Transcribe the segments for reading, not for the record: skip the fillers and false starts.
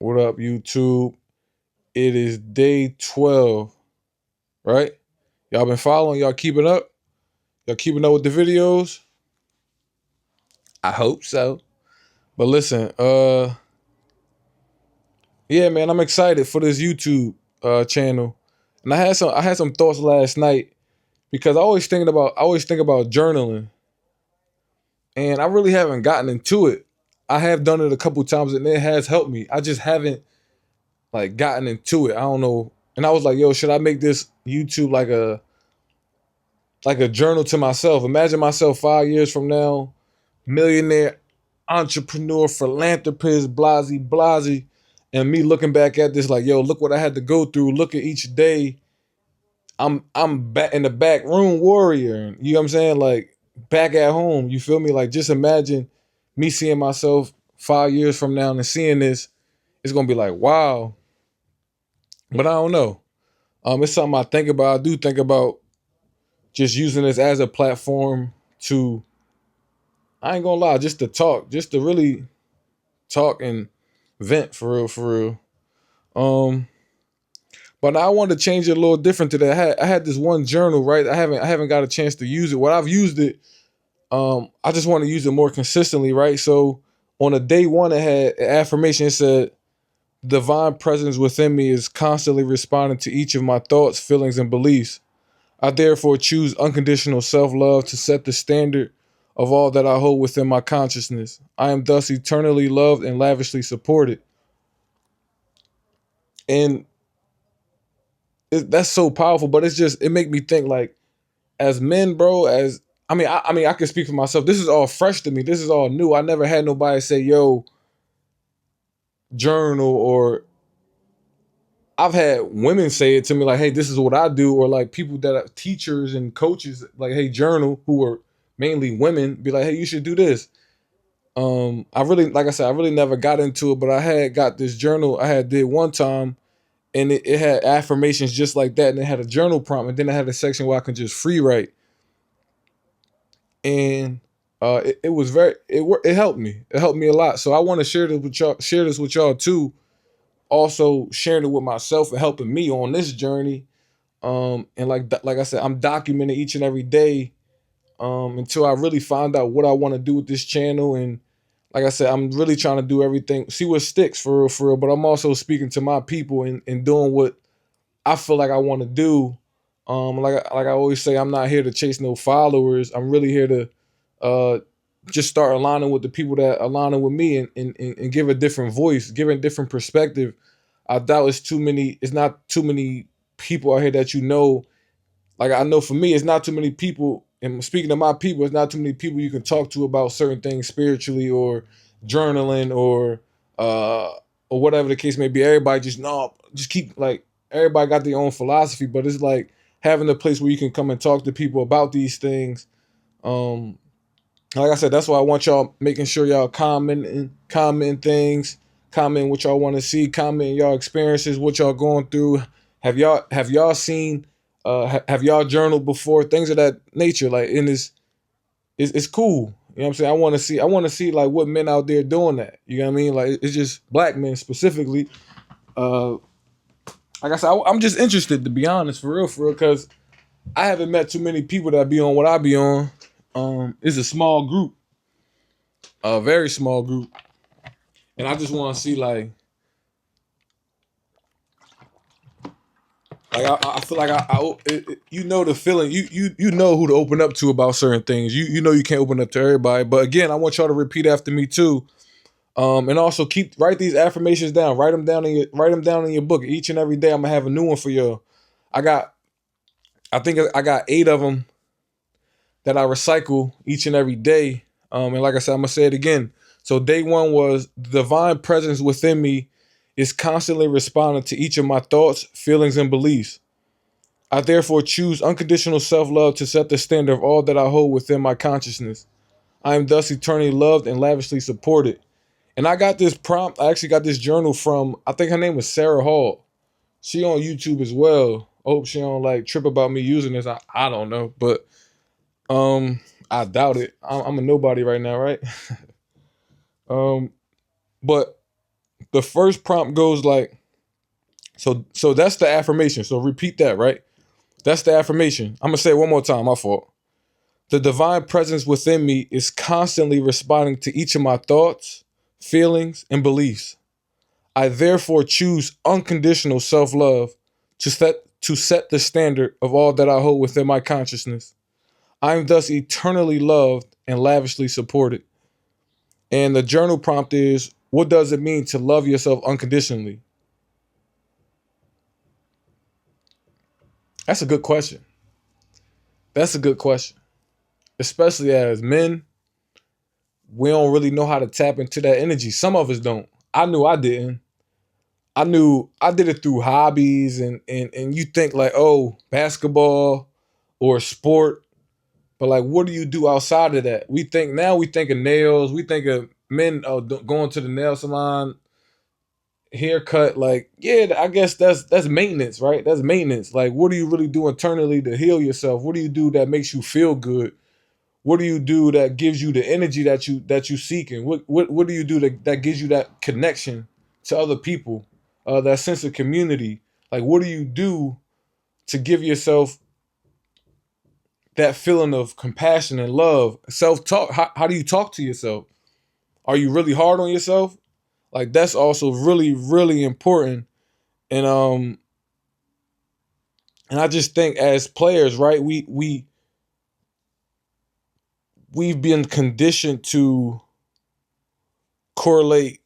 What up, YouTube? It is day 12, right? Y'all been following? Y'all keeping up? Y'all keeping up with the videos? I hope so. But listen, yeah, man, I'm excited for this YouTube channel. And I had some thoughts last night because I always think about journaling, and I really haven't gotten into it. I have done it a couple times and it has helped me. I just haven't like gotten into it. I don't know. And I was like, yo, should I make this YouTube like a journal to myself? Imagine myself 5 years from now, millionaire, entrepreneur, philanthropist, blasey, blasey, and me looking back at this like, yo, look what I had to go through. Look at each day. I'm back in the back room warrior. You know what I'm saying? Like back at home. You feel me? Like just imagine me seeing myself 5 years from now and seeing this. It's gonna be like, wow. But I don't know. It's something I think about. I do think about just using this as a platform to, I ain't gonna lie, just to talk, just to really talk and vent for real, for real. Um, but I wanted to change it a little different today. I had this one journal, right? I haven't got a chance to use it. What I've used it, I just want to use it more consistently, right? So on a day one, it had an affirmation. It said, "Divine presence within me is constantly responding to each of my thoughts, feelings, and beliefs. I therefore choose unconditional self love to set the standard of all that I hold within my consciousness. I am thus eternally loved and lavishly supported." And that's so powerful, but it make me think like, as men, bro, as I mean, I can speak for myself. This is all fresh to me. This is all new. I never had nobody say, yo, journal, or I've had women say it to me like, hey, this is what I do, or like people that are teachers and coaches, like, hey, journal, who are mainly women, be like, hey, you should do this. I really, like I said, I really never got into it, but I had got this journal I had did one time, and it had affirmations just like that, and it had a journal prompt, and then it had a section where I can just free write, and it was it helped me. It helped me a lot. So I want to share this with y'all too. Also sharing it with myself and helping me on this journey. And like I said, I'm documenting each and every day until I really find out what I want to do with this channel. And like I said, I'm really trying to do everything, see what sticks for real, for real. But I'm also speaking to my people and doing what I feel like I want to do. Like I always say, I'm not here to chase no followers. I'm really here to uh, just start aligning with the people that aligning with me, and give a different voice, give a different perspective. I doubt it's too many. It's not too many people out here that you know. Like I know for me, it's not too many people. And speaking of my people, it's not too many people you can talk to about certain things spiritually or journaling uh or whatever the case may be. Everybody just no, just keep like everybody got their own philosophy, but it's like having a place where you can come and talk to people about these things. Um, like I said, that's why I want y'all making sure y'all comment things, comment what y'all want to see, comment y'all experiences, what y'all going through. Have y'all seen have y'all journaled before? Things of that nature. Like in this it's cool. You know what I'm saying? I want to see like what men out there doing that. You know what I mean? Like it's just black men specifically. Uh like I said, I'm just interested to be honest, for real, because I haven't met too many people that be on what I be on. It's a small group, a very small group, and I just want to see like I feel like you know the feeling, you know who to open up to about certain things. You know you can't open up to everybody, but again, I want y'all to repeat after me too. And also write these affirmations down. Write them down in your book. Each and every day, I'm gonna have a new one for y'all. I got I think I got 8 of them that I recycle each and every day. And like I said, I'm gonna say it again. So day one was, the divine presence within me is constantly responding to each of my thoughts, feelings, and beliefs. I therefore choose unconditional self-love to set the standard of all that I hold within my consciousness. I am thus eternally loved and lavishly supported. And I got this prompt. I actually got this journal from, I think her name was Sarah Hall. She on YouTube as well. I hope she don't like trip about me using this. I don't know, but um, I doubt it. I'm a nobody right now, right? um, but The first prompt goes like, so that's the affirmation. So repeat that, right? That's the affirmation. I'm gonna say it one more time, my fault. The divine presence within me is constantly responding to each of my thoughts, feelings, and beliefs. I therefore choose unconditional self-love to set the standard of all that I hold within my consciousness. I am thus eternally loved and lavishly supported. And the journal prompt is, what does it mean to love yourself unconditionally? That's a good question. That's a good question. Especially as men, we don't really know how to tap into that energy. Some of us don't. I knew I didn't. I knew I did it through hobbies and you think like, oh, basketball or sport, but like what do you do outside of that? We think of nails, we think of men going to the nail salon, haircut, like, yeah, I guess that's maintenance, right? That's maintenance. Like what do you really do internally to heal yourself? What do you do that makes you feel good? What do you do that gives you the energy that you seeking? What do you do that gives you that connection to other people, that sense of community? Like what do you do to give yourself that feeling of compassion and love? Self talk. How do you talk to yourself? Are you really hard on yourself? Like that's also really really important. And and I just think as players, right? We've been conditioned to correlate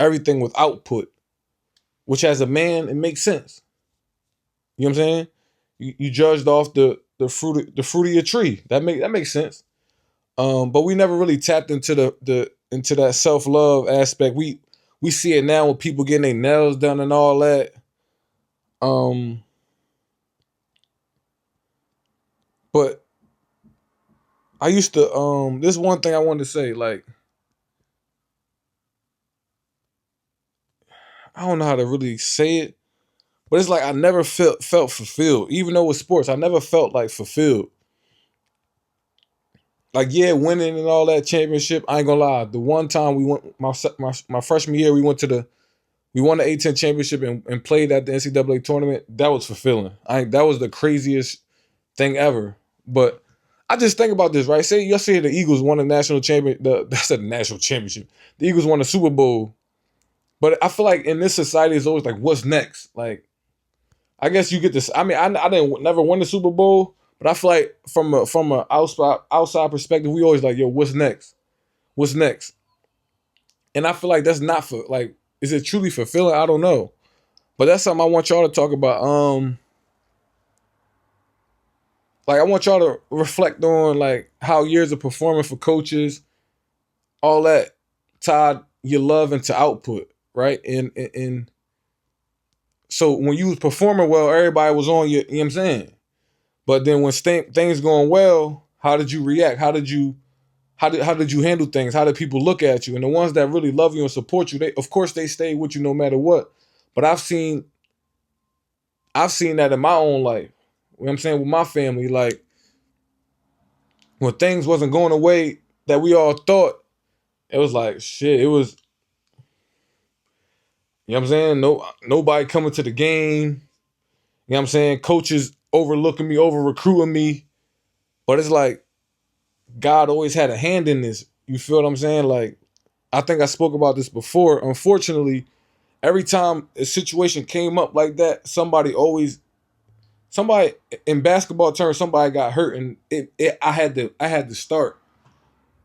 everything with output, which as a man, it makes sense. You know what I'm saying? You judged off the fruit of your tree. That makes sense. But we never really tapped into the into that self love aspect. We see it now with people getting their nails done and all that. Um, but I used to this one thing I wanted to say, like, I don't know how to really say it, but it's like I never felt fulfilled. Even though with sports, I never felt like fulfilled. Like, yeah, winning and all that championship. I ain't gonna lie. The one time we went my freshman year, we won the A10 championship and played at the NCAA tournament. That was fulfilling. That was the craziest thing ever. But I just think about this, right? Say yesterday the Eagles won the national champion. That's a national championship. The Eagles won the Super Bowl. But I feel like in this society, it's always like, what's next? Like, I guess you get this. I mean, I didn't never win the Super Bowl, but I feel like from a outside perspective, we always like, yo, what's next? What's next? And I feel like that's not for like, is it truly fulfilling? I don't know. But that's something I want y'all to talk about. Like I want y'all to reflect on like how years of performing for coaches, all that tied your love into output, right? And so when you was performing well, everybody was on you. You know what I'm saying? But then when things going well, how did you react? How did you handle things? How did people look at you? And the ones that really love you and support you, they of course they stay with you no matter what. But I've seen that in my own life. You know what I'm saying? With my family, like when things wasn't going the way that we all thought, it was like shit. It was, you know what I'm saying? Nobody coming to the game. You know what I'm saying? Coaches overlooking me, over recruiting me. But it's like God always had a hand in this. You feel what I'm saying? Like I think I spoke about this before. Unfortunately, every time a situation came up like that, somebody in basketball terms, somebody got hurt, and I had to start,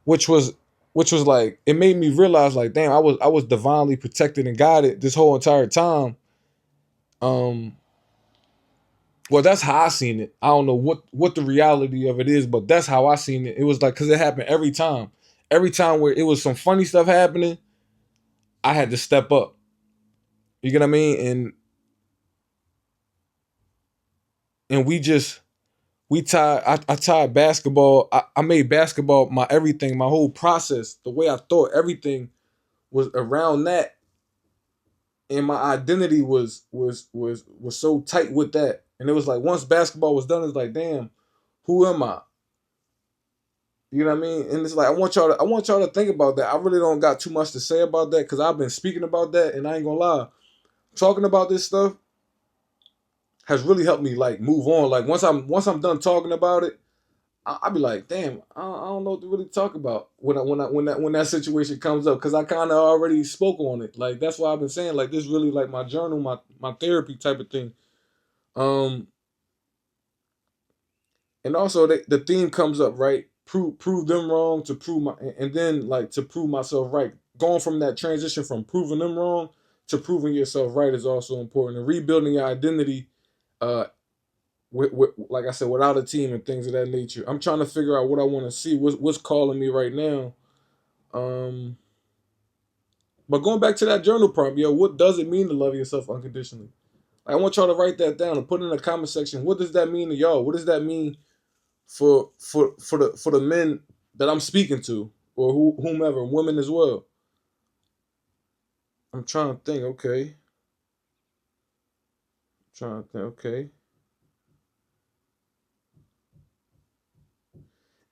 which was like it made me realize like damn, I was divinely protected and guided this whole entire time. Um, well, that's how I seen it. I don't know what the reality of it is, but that's how I seen it. It was like because it happened every time. Every time where it was some funny stuff happening, I had to step up. You get what I mean? And we tied. I tied basketball. I made basketball my everything. My whole process, the way I thought, everything was around that, and my identity was so tight with that. And it was like once basketball was done, it's like damn, who am I? You know what I mean? And it's like I want y'all to think about that. I really don't got too much to say about that because I've been speaking about that, and I ain't gonna lie, talking about this stuff has really helped me like move on. Like once I'm done talking about it, I'll be like, damn, I don't know what to really talk about when that situation comes up because I kind of already spoke on it. Like that's why I've been saying like this really like my journal, my therapy type of thing. Um, and also the theme comes up right. Prove them wrong to prove my and then like to prove myself right. Going from that transition from proving them wrong to proving yourself right is also important. And rebuilding your identity, uh, like I said, without a team and things of that nature. I'm trying to figure out what I want to see. What's calling me right now? Um, but going back to that journal prompt, yo, what does it mean to love yourself unconditionally? I want y'all to write that down and put it in the comment section. What does that mean to y'all? What does that mean for the men that I'm speaking to, or whomever, women as well? I'm trying to think. Okay, I'm trying to think. Okay,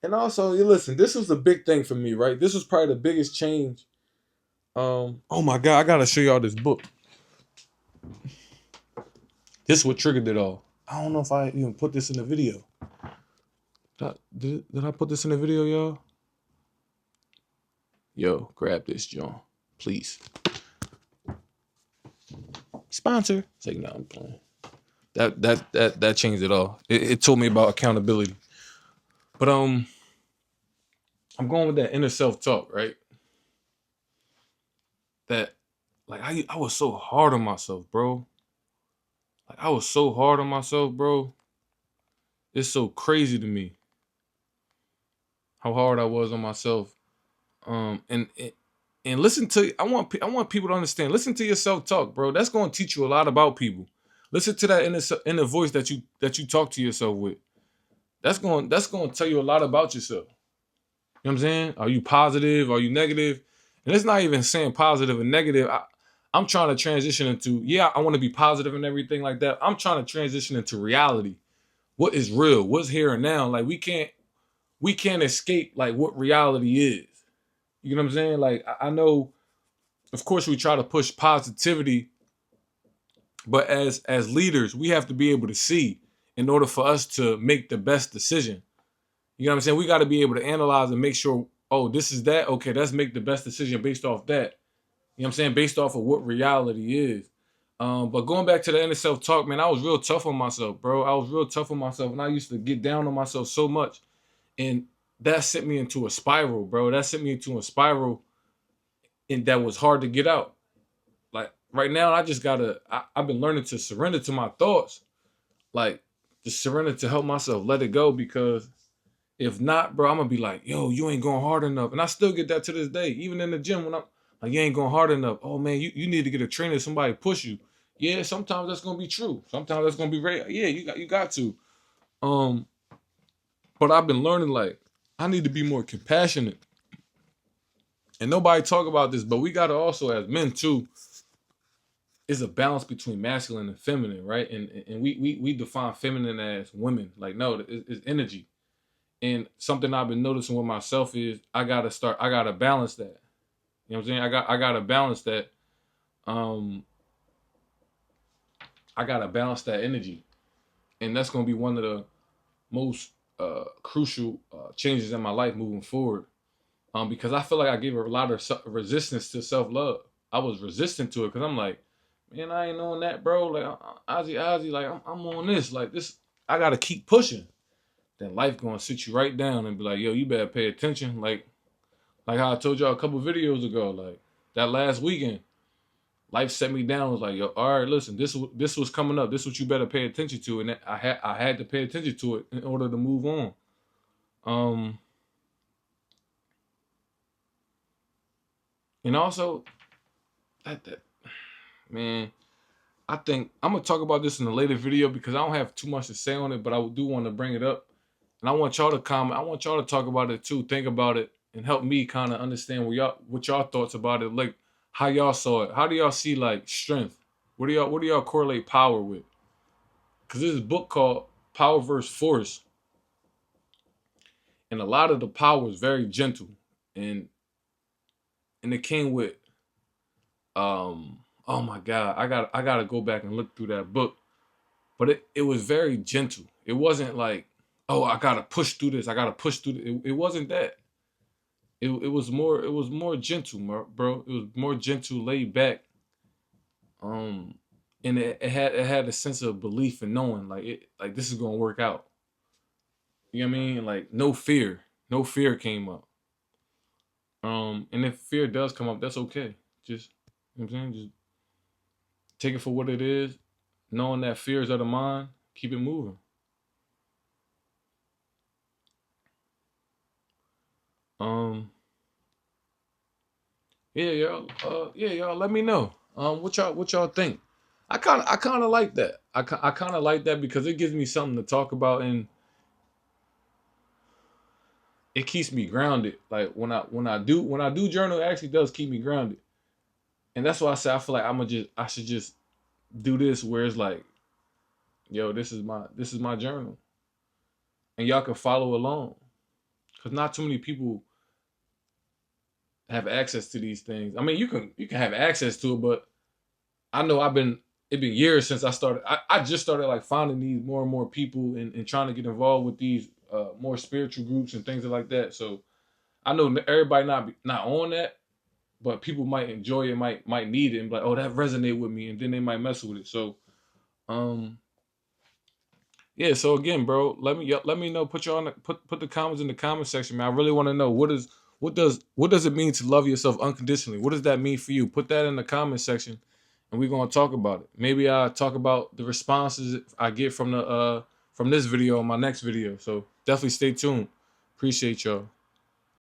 and also, you listen. This was the big thing for me, right? This was probably the biggest change. Oh my God, I gotta show y'all this book. This is what triggered it all. I don't know if I even put this in the video. Did I put this in the video, y'all? Yo, grab this, John, please. Sponsor. It's like, no, I'm playing. That changed it all. It told me about accountability. But I'm going with that inner self talk, right? That like I was so hard on myself, bro. Like I was so hard on myself, bro. It's so crazy to me how hard I was on myself. And listen to I want people to understand. Listen to your self talk, bro. That's going to teach you a lot about people. Listen to that inner voice that you talk to yourself with. That's going to tell you a lot about yourself. You know what I'm saying? Are you positive? Are you negative? And it's not even saying positive and negative. I'm trying to transition into, yeah, I want to be positive and everything like that. I'm trying to transition into reality. What is real? What's here and now? Like we can't escape like what reality is. You know what I'm saying? Like I know, of course, we try to push positivity, but as leaders, we have to be able to see in order for us to make the best decision. You know what I'm saying? We got to be able to analyze and make sure, oh, this is that. Okay, let's make the best decision based off that. You know what I'm saying? Based off of what reality is. But going back to the inner self talk, man, I was real tough on myself, bro. I was real tough on myself, and I used to get down on myself so much, and that sent me into a spiral, bro. That sent me into a spiral, and that was hard to get out. Like right now, I've been learning to surrender to my thoughts, like just surrender to help myself let it go because if not, bro, I'm gonna be like, yo, you ain't going hard enough. And I still get that to this day. Even in the gym when I'm like, you ain't going hard enough. Oh man, you need to get a trainer, somebody push you. Yeah, sometimes that's gonna be true. Sometimes that's gonna be right. Yeah, you got to. Um, but I've been learning like I need to be more compassionate. And nobody talk about this, but we gotta also as men too, is a balance between masculine and feminine, right? And we define feminine as women. Like, no, it's energy. And something I've been noticing with myself is I gotta balance that. You know what I'm saying? I gotta balance that. Um, I gotta balance that energy, and that's gonna be one of the most crucial changes in my life moving forward. Because I feel like I gave a lot of resistance to self love. I was resistant to it because I'm like, man, I ain't on that, bro. Like Ozzy, like I'm on this, like this. I gotta keep pushing. Then life gonna sit you right down and be like, yo, you better pay attention. Like how I told y'all a couple videos ago, like that last weekend, life set me down. It was like, yo, all right, listen, this was coming up. This is what you better pay attention to, and I had to pay attention to it in order to move on. Um, and also that man, I think I'm gonna talk about this in a later video because I don't have too much to say on it, but I do want to bring it up, and I want y'all to comment. I want y'all to talk about it too, think about it, and help me kind of understand what y'all thoughts about it, like how y'all saw it. How do y'all see like strength? What do y'all correlate power with? Because there's a book called Power versus Force, and a lot of the power is very gentle, and it came with oh my god, I gotta go back and look through that book, but it was very gentle. It wasn't like, oh, I gotta push through this, I gotta push through it wasn't that. It was more gentle, bro. It was more gentle, laid back. Um, and it had a sense of belief and knowing like this is gonna work out. You know what I mean? Like no fear came up. And if fear does come up, that's okay. Just, you know what I'm saying, just take it for what it is, knowing that fears of the mind. Keep it moving. Um, yeah, y'all. Yeah, y'all. Let me know. What y'all think? I kind of like that. I kind of like that because it gives me something to talk about, and it keeps me grounded. Like when I do journal, it actually does keep me grounded, and that's why I say I feel like I should just do this where it's like, yo, this is my journal, and y'all can follow along, because not too many people have access to these things. I mean, you can have access to it, but I know it been years since I started. I just started like finding these more and more people, and trying to get involved with these more spiritual groups and things like that. So I know everybody not on that, but people might enjoy it, might need it, and be like, oh, that resonate with me, and then they might mess with it. So um yeah. So again, bro, let me know. Put your on the, put the comments in the comment section, man. I really want to know what does it mean to love yourself unconditionally? What does that mean for you? Put that in the comment section, and we're gonna talk about it. Maybe I'll talk about the responses I get from the from this video on my next video. So definitely stay tuned. Appreciate y'all.